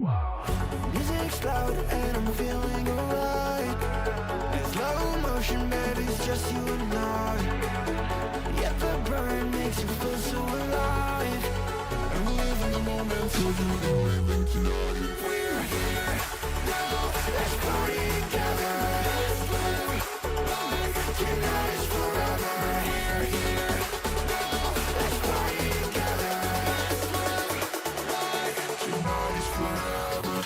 Music's loud and I'm feeling alright. In slow motion, baby, it's just you and I. Yeah, the burn makes you feel so alive. I'm living the moment, so you can live it tonight. We're here now, let's party together. Let's live life, tonight is forever. We're here now, let's party together. Let's live life, tonight is forever.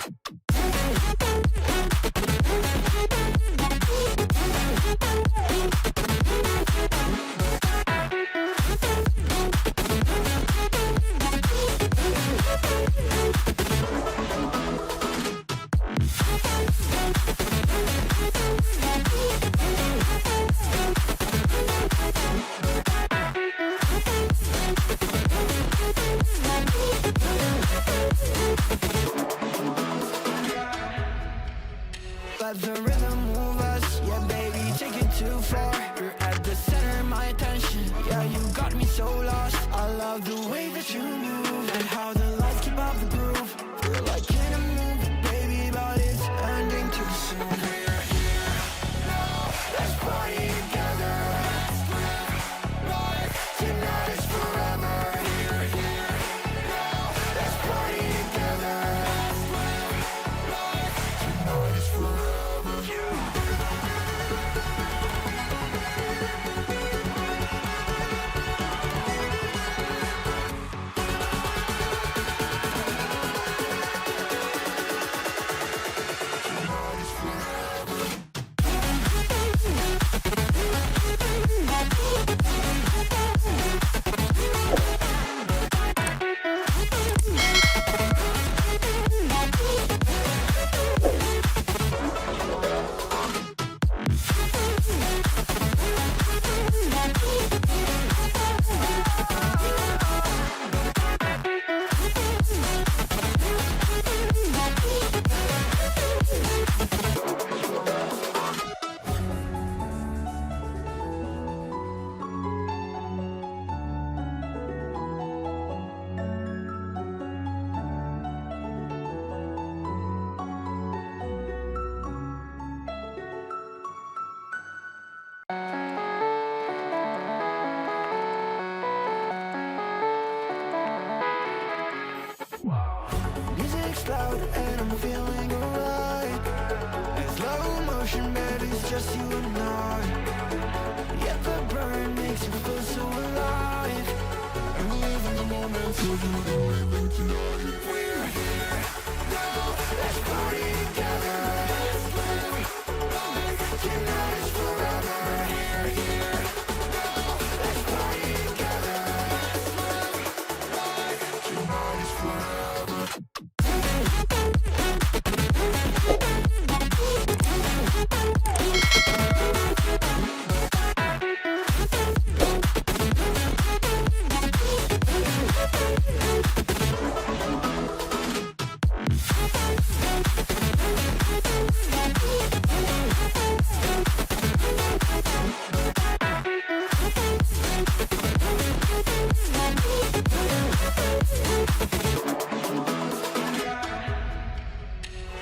Let the rhythm move us, yeah baby, take it too far. You're at the center of my attention, yeah you got me so lost. I love the way that you move and how the lights keep up the groove. Feel like in a movie, baby, but it's ending too soon. We're here now, let's party together. Let's live life, tonight is forever. We're here now, let's party together. Let's live life, tonight is forever. Music's loud and I'm feeling alright. In slow motion, baby, it's just you and I. Yeah, the burn makes you feel so alive. I'm living the moment, so you can live it tonight. We're here now, let's party together. Let's live life, tonight is forever. We're here now, let's party together. Let's live life, tonight is forever.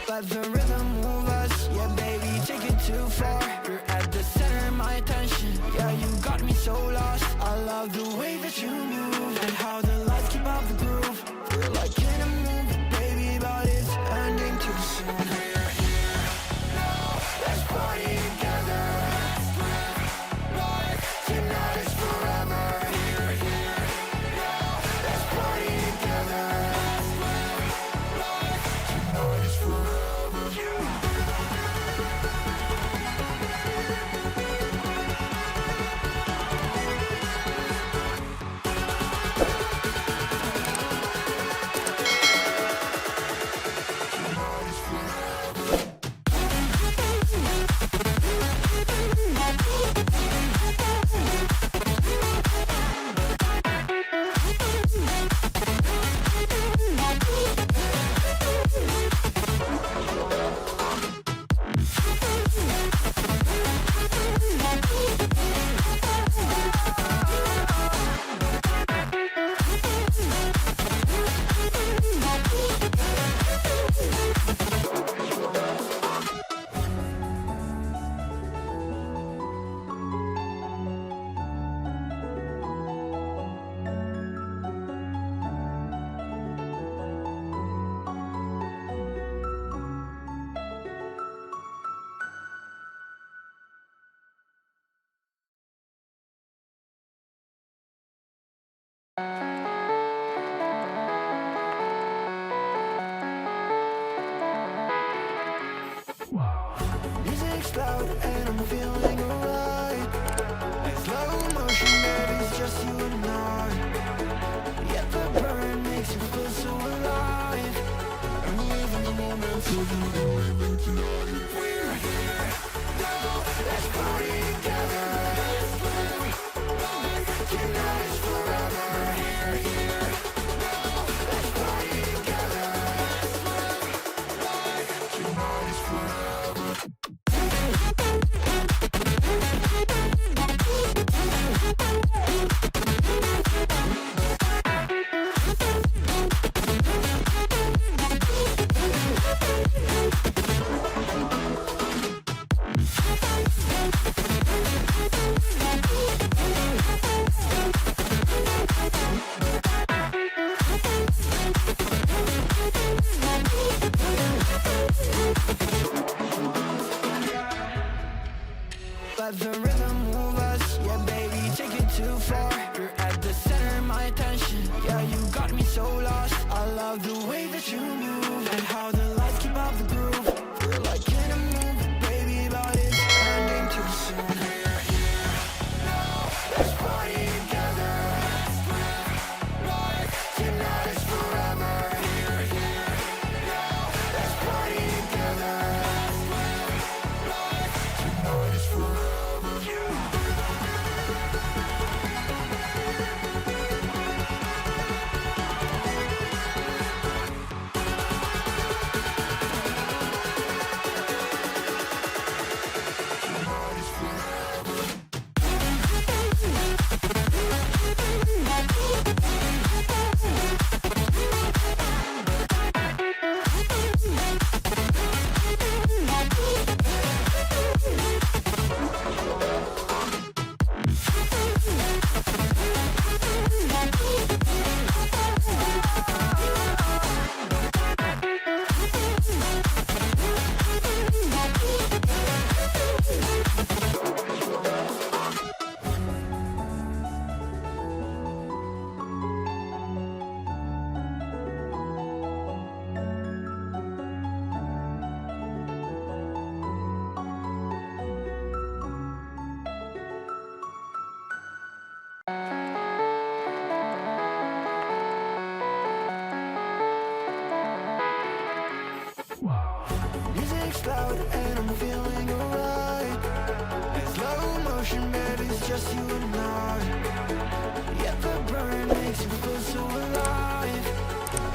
Let the rhythm move us, yeah baby, take it too far. You're at the center of my attention, yeah you got me so lost. I love the way that you move and how the lights keep up the groove. Feel like in a movie, baby, but it's ending too soon. We're here now, let's party together. Let's live life, tonight is forever. We're here now, let's party together. Let's live life, tonight is forever. music's loud and I'm feeling alright. In slow motion, baby, it's just you and I. Yet the burn makes you feel so alive. I'm living the moment till you leaving tonight. We're here now, let's party together. Tonight is forever. Here now, let's party together. Tonight is forever. Let the rhythm move us, yeah baby, take it too far. You're at the center of my attention, yeah you got me so lost. I love the way that you move and how the lights keep up the groove. We're like in a movie, baby, but it's ending too soon. We're here now, let's party together. Right, tonight is forever. Here now, let's party together. Right, tonight is forever. Music's loud and I'm feeling alright. In slow motion, baby, it's just you and I. Yet the burn makes you feel so alive.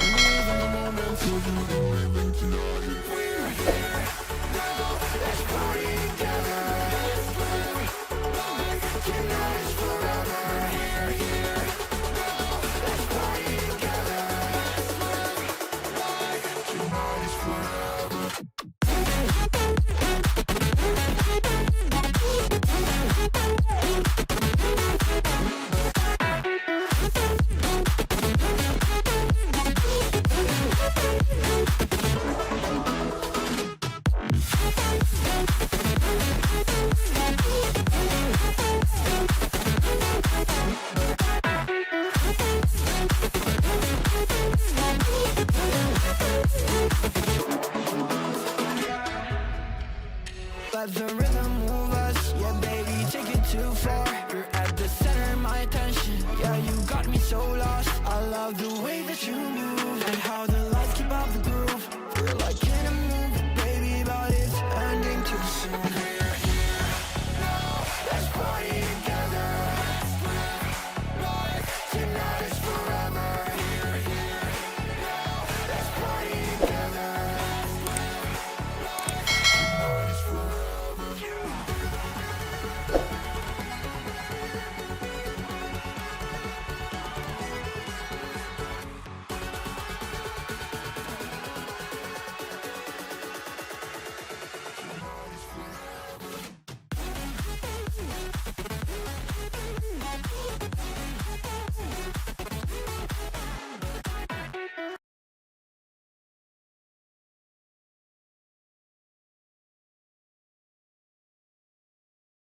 I'm living the moment till you leaving tonight. We're here now, let's party together. Tonight is forever. Here now, let's party together. Tonight is forever. Let the rhythm move us, yeah baby, take it too far. You're at the center of my attention, yeah you got me so lost. I love the way that you move and how the